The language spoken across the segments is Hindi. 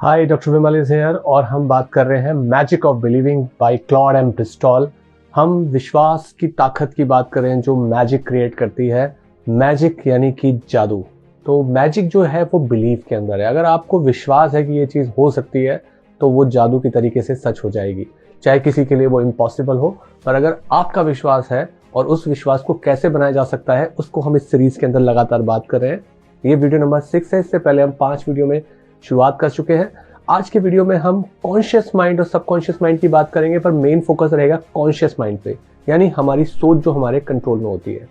Hi, doctor Vimal is here और हम बात कर रहे हैं magic of believing by Claude M Bristol. हम विश्वास की ताकत की बात कर रहे हैं जो मैजिक क्रिएट करती है। मैजिक यानी कि जादू। तो मैजिक जो है वो बिलीव के अंदर है। अगर आपको विश्वास है कि ये चीज़ हो सकती है तो वो जादू की तरीके से सच हो जाएगी, चाहे किसी के लिए वो इम्पॉसिबल हो। पर अगर आपका विश्वास है और उस विश्वास को कैसे बनाया जा सकता है उसको हम इस सीरीज के अंदर लगातार बात कर रहे हैं। ये वीडियो नंबर 6 है। इससे पहले हम 5 वीडियो में शुरुआत कर चुके हैं। आज के वीडियो में हम कॉन्शियस माइंड और सबकॉन्शियस माइंड की बात करेंगे, पर मेन फोकस रहेगा कॉन्शियस माइंड पे, यानी हमारी सोच जो हमारे कंट्रोल में होती है।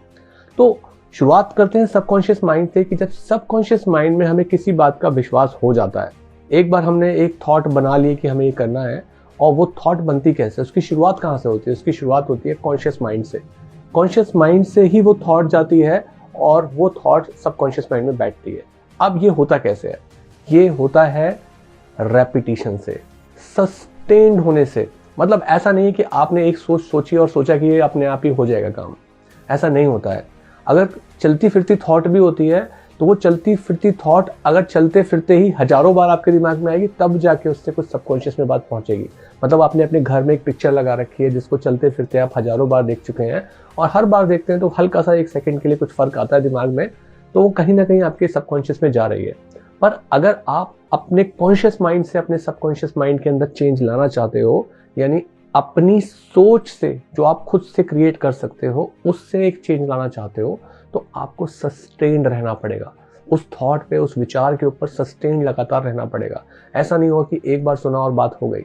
तो शुरुआत करते हैं सबकॉन्शियस माइंड से कि जब सबकॉन्शियस माइंड में हमें किसी बात का विश्वास हो जाता है, एक बार हमने एक थॉट बना लिए कि हमें ये करना है, और वो थॉट बनती कैसे, उसकी शुरुआत कहाँ से होती है? उसकी शुरुआत होती है कॉन्शियस माइंड से। कॉन्शियस माइंड से ही वो थॉट जाती है और वो थॉट सबकॉन्शियस माइंड में बैठती है। अब ये होता कैसे है? ये होता है रेपिटेशन से, सस्टेन्ड होने से। मतलब ऐसा नहीं है कि आपने एक सोच सोची और सोचा कि ये अपने आप ही हो जाएगा काम। ऐसा नहीं होता है। अगर चलती फिरती थॉट भी होती है तो वो चलती फिरती थॉट अगर चलते फिरते ही हजारों बार आपके दिमाग में आएगी, तब जाके उससे कुछ सबकॉन्शियस में बात पहुंचेगी। मतलब आपने अपने घर में एक पिक्चर लगा रखी है जिसको चलते फिरते आप हजारों बार देख चुके हैं, और हर बार देखते हैं तो हल्का सा 1 सेकंड के लिए कुछ फर्क आता है दिमाग में, तो वो कहीं ना कहीं आपके सबकॉन्शियस में जा रही है। पर अगर आप अपने कॉन्शियस माइंड से अपने सबकॉन्शियस माइंड के अंदर चेंज लाना चाहते हो, यानी अपनी सोच से जो आप खुद से क्रिएट कर सकते हो उससे एक चेंज लाना चाहते हो, तो आपको सस्टेन्ड रहना पड़ेगा। उस थॉट पे, उस विचार के ऊपर सस्टेन्ड लगातार रहना पड़ेगा। ऐसा नहीं होगा कि एक बार सुना और बात हो गई।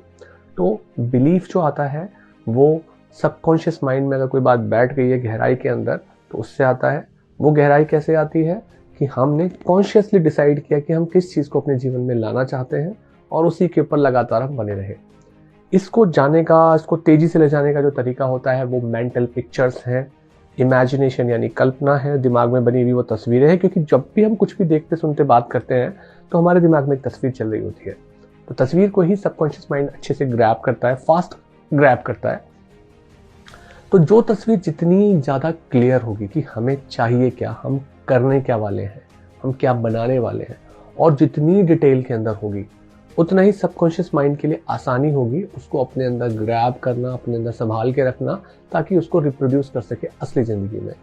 तो बिलीफ जो आता है वो सबकॉन्शियस माइंड में अगर कोई बात बैठ गई है गहराई के अंदर, तो उससे आता है। वो गहराई कैसे आती है कि हमने कॉन्शियसली डिसाइड किया कि हम किस चीज़ को अपने जीवन में लाना चाहते हैं, और उसी के ऊपर लगातार हम बने रहे। इसको जाने का, इसको तेजी से ले जाने का जो तरीका होता है वो मेंटल पिक्चर्स हैं, इमेजिनेशन यानी कल्पना है, दिमाग में बनी हुई वो तस्वीरें हैं। क्योंकि जब भी हम कुछ भी देखते सुनते बात करते हैं तो हमारे दिमाग में एक तस्वीर चल रही होती है। तो तस्वीर को ही सबकॉन्शियस माइंड अच्छे से ग्रैब करता है, फास्ट ग्रैब करता है। तो जो तस्वीर जितनी ज़्यादा क्लियर होगी कि हमें चाहिए क्या, हम करने क्या वाले हैं, हम क्या बनाने वाले हैं, और जितनी डिटेल के अंदर होगी, उतना ही सबकॉन्शियस माइंड के लिए आसानी होगी उसको अपने अंदर ग्रैब करना, अपने अंदर संभाल के रखना, ताकि उसको रिप्रोड्यूस कर सके असली ज़िंदगी में।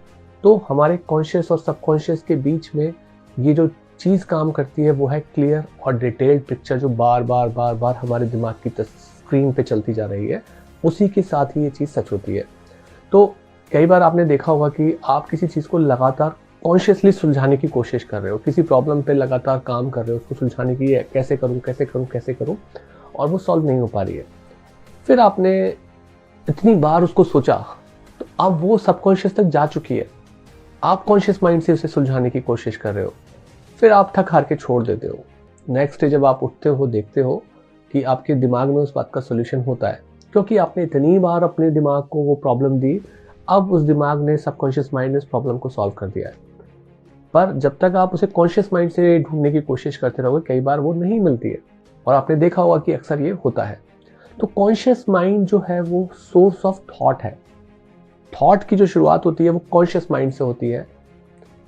तो हमारे कॉन्शियस और सबकॉन्शियस के बीच में ये जो चीज़ काम करती है वो है क्लियर और डिटेल्ड पिक्चर, जो बार बार बार बार हमारे दिमाग की स्क्रीन पे चलती जा रही है। उसी के साथ ही ये चीज़ सच होती है। तो कई बार आपने देखा होगा कि आप किसी चीज़ को लगातार कॉन्शियसली सुलझाने की कोशिश कर रहे हो, किसी प्रॉब्लम पे लगातार काम कर रहे हो, उसको सुलझाने की कैसे करूं कैसे करूं कैसे करूं, और वो सॉल्व नहीं हो पा रही है। फिर आपने इतनी बार उसको सोचा, तो अब वो सबकॉन्शियस तक जा चुकी है। आप कॉन्शियस माइंड से उसे सुलझाने की कोशिश कर रहे हो, फिर आप थक हार के छोड़ देते हो। नेक्स्ट डे जब आप उठते हो, देखते हो कि आपके दिमाग में उस बात का सोल्यूशन होता है, क्योंकि आपने इतनी बार अपने दिमाग को वो प्रॉब्लम दी। अब उस दिमाग ने, सबकॉन्शियस माइंड ने उस प्रॉब्लम को सॉल्व कर दिया है। पर जब तक आप उसे कॉन्शियस माइंड से ढूंढने की कोशिश करते रहोगे, कई बार वो नहीं मिलती है, और आपने देखा होगा कि अक्सर ये होता है। तो कॉन्शियस माइंड जो है वो सोर्स ऑफ थॉट है। थॉट की जो शुरुआत होती है वो कॉन्शियस माइंड से होती है।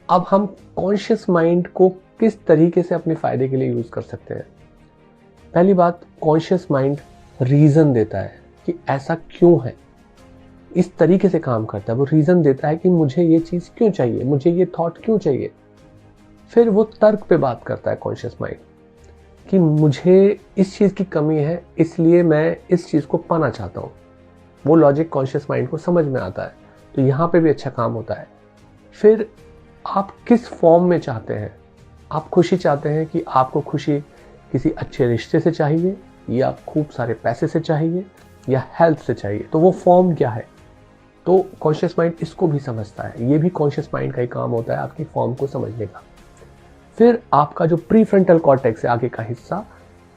अब हम कॉन्शियस माइंड को किस तरीके से अपने फायदे के लिए यूज कर सकते हैं? पहली बात, कॉन्शियस माइंड रीजन देता है कि ऐसा क्यों है, इस तरीके से काम करता है। वो रीजन देता है कि मुझे ये चीज़ क्यों चाहिए, मुझे ये थॉट क्यों चाहिए। फिर वो तर्क पे बात करता है कॉन्शियस माइंड कि मुझे इस चीज़ की कमी है, इसलिए मैं इस चीज़ को पाना चाहता हूँ। वो लॉजिक कॉन्शियस माइंड को समझ में आता है, तो यहाँ पे भी अच्छा काम होता है। फिर आप किस फॉर्म में चाहते हैं? आप खुशी चाहते हैं कि आपको खुशी किसी अच्छे रिश्ते से चाहिए, या खूब सारे पैसे से चाहिए, या हेल्थ से चाहिए, तो वो फॉर्म क्या है? तो कॉन्शियस माइंड इसको भी समझता है। ये भी कॉन्शियस माइंड का ही काम होता है, आपकी फॉर्म को समझने का। फिर आपका जो प्रीफ्रंटल कॉर्टेक्स है, आगे का हिस्सा,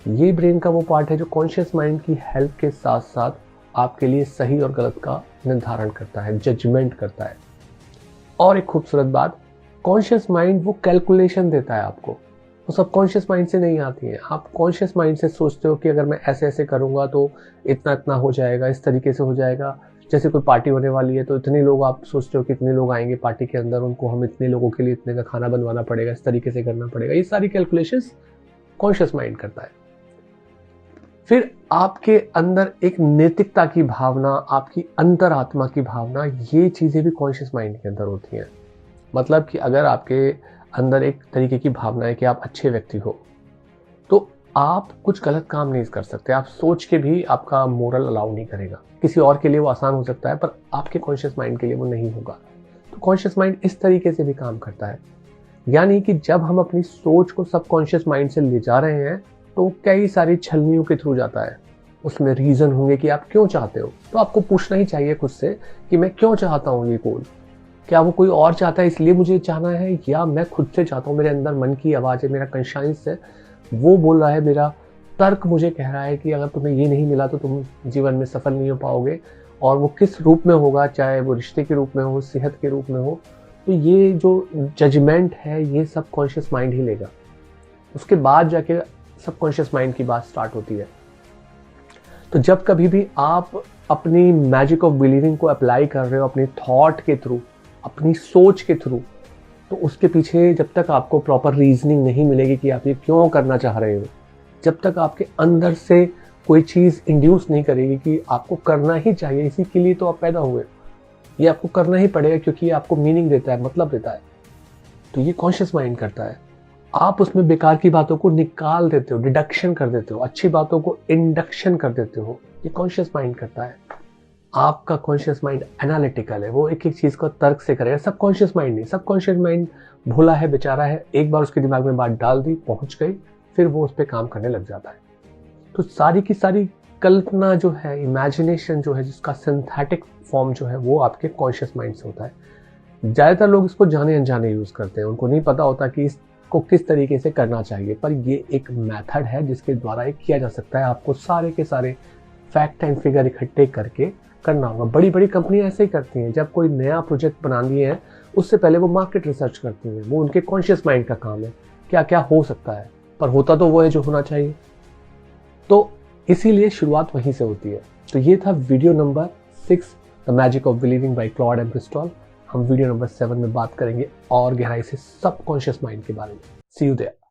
ये ब्रेन का वो पार्ट है जो कॉन्शियस माइंड की हेल्प के साथ साथ आपके लिए सही और गलत का निर्धारण करता है, जजमेंट करता है। और एक खूबसूरत बात, कॉन्शियस माइंड वो कैलकुलेशन देता है आपको, वो सबकॉन्शियस माइंड से नहीं आती है। आप कॉन्शियस माइंड से सोचते हो कि अगर मैं ऐसे ऐसे करूंगा तो इतना इतना हो जाएगा, इस तरीके से हो जाएगा। जैसे कोई पार्टी होने वाली है तो इतने लोग, आप सोचते हो कि इतने लोग आएंगे पार्टी के अंदर, उनको हम इतने लोगों के लिए इतने का खाना बनवाना पड़ेगा, इस तरीके से करना पड़ेगा। ये सारी कैलकुलेशंस कॉन्शियस माइंड करता है। फिर आपके अंदर एक नैतिकता की भावना, आपकी अंतरात्मा की भावना, ये चीज़ें भी कॉन्शियस माइंड के अंदर होती हैं। मतलब कि अगर आपके अंदर एक तरीके की भावना है कि आप अच्छे व्यक्ति हो, तो आप कुछ गलत काम नहीं कर सकते। आप सोच के भी आपका मोरल अलाउ नहीं करेगा। किसी और के लिए वो आसान हो सकता है, पर आपके कॉन्शियस माइंड के लिए वो नहीं होगा। तो कॉन्शियस माइंड इस तरीके से भी काम करता है। यानी कि जब हम अपनी सोच को सबकॉन्शियस माइंड से ले जा रहे हैं, तो कई सारी छलनियों के थ्रू जाता है। उसमें रीज़न होंगे कि आप क्यों चाहते हो। तो आपको पूछना ही चाहिए खुद से कि मैं क्यों चाहता हूँ ये गोल। क्या वो कोई और चाहता है इसलिए मुझे चाहना है, या मैं खुद से चाहता हूँ। मेरे अंदर मन की आवाज़ है, मेरा कॉन्शियस है, वो बोल रहा है, मेरा तर्क मुझे कह रहा है कि अगर तुम्हें ये नहीं मिला तो तुम जीवन में सफल नहीं हो पाओगे। और वो किस रूप में होगा, चाहे वो रिश्ते के रूप में हो, सेहत के रूप में हो। तो ये जो जजमेंट है, ये सब कॉन्शियस माइंड ही लेगा। उसके बाद जाके सबकॉन्शियस माइंड की बात स्टार्ट होती है। तो जब कभी भी आप अपनी मैजिक ऑफ बिलीविंग को अप्लाई कर रहे हो अपने थॉट के थ्रू, अपनी सोच के थ्रू, तो उसके पीछे जब तक आपको प्रॉपर रीजनिंग नहीं मिलेगी कि आप ये क्यों करना चाह रहे हो, जब तक आपके अंदर से कोई चीज़ इंड्यूस नहीं करेगी कि आपको करना ही चाहिए, इसी के लिए तो आप पैदा हुए, ये आपको करना ही पड़ेगा क्योंकि ये आपको मीनिंग देता है, मतलब देता है, तो ये कॉन्शियस माइंड करता है। आप उसमें बेकार की बातों को निकाल देते हो, डिडक्शन कर देते हो, अच्छी बातों को इंडक्शन कर देते हो। ये कॉन्शियस माइंड करता है। आपका कॉन्शियस माइंड एनालिटिकल है, वो एक एक चीज को तर्क से करेगा। सब कॉन्शियस माइंड नहीं, सब कॉन्शियस माइंड भोला है, बेचारा है। एक बार उसके दिमाग में बात डाल दी, पहुंच गई, फिर वो उस पर काम करने लग जाता है। तो सारी की सारी कल्पना जो है, इमेजिनेशन जो है, जिसका सिंथेटिक फॉर्म जो है, वो आपके कॉन्शियस माइंड से होता है। ज़्यादातर लोग इसको जाने अनजाने यूज़ करते हैं, उनको नहीं पता होता कि इसको किस तरीके से करना चाहिए। पर ये एक मेथड है जिसके द्वारा ये किया जा सकता है। आपको सारे के सारे फैक्ट एंड फिगर इकट्ठे करके करना होगा। बड़ी बड़ी कंपनियां ऐसे ही करती हैं। जब कोई नया प्रोजेक्ट बनानी है, उससे पहले वो मार्केट रिसर्च करती हैं। वो उनके कॉन्शियस माइंड का काम है, क्या क्या हो सकता है, पर होता तो वो है जो होना चाहिए। तो इसीलिए शुरुआत वहीं से होती है। तो ये था video number 6, the magic of believing by Claude M Bristol. हम वीडियो नंबर 7 में बात करेंगे और गहराई से सबकॉन्शियस माइंड के बारे में। सी यू देयर।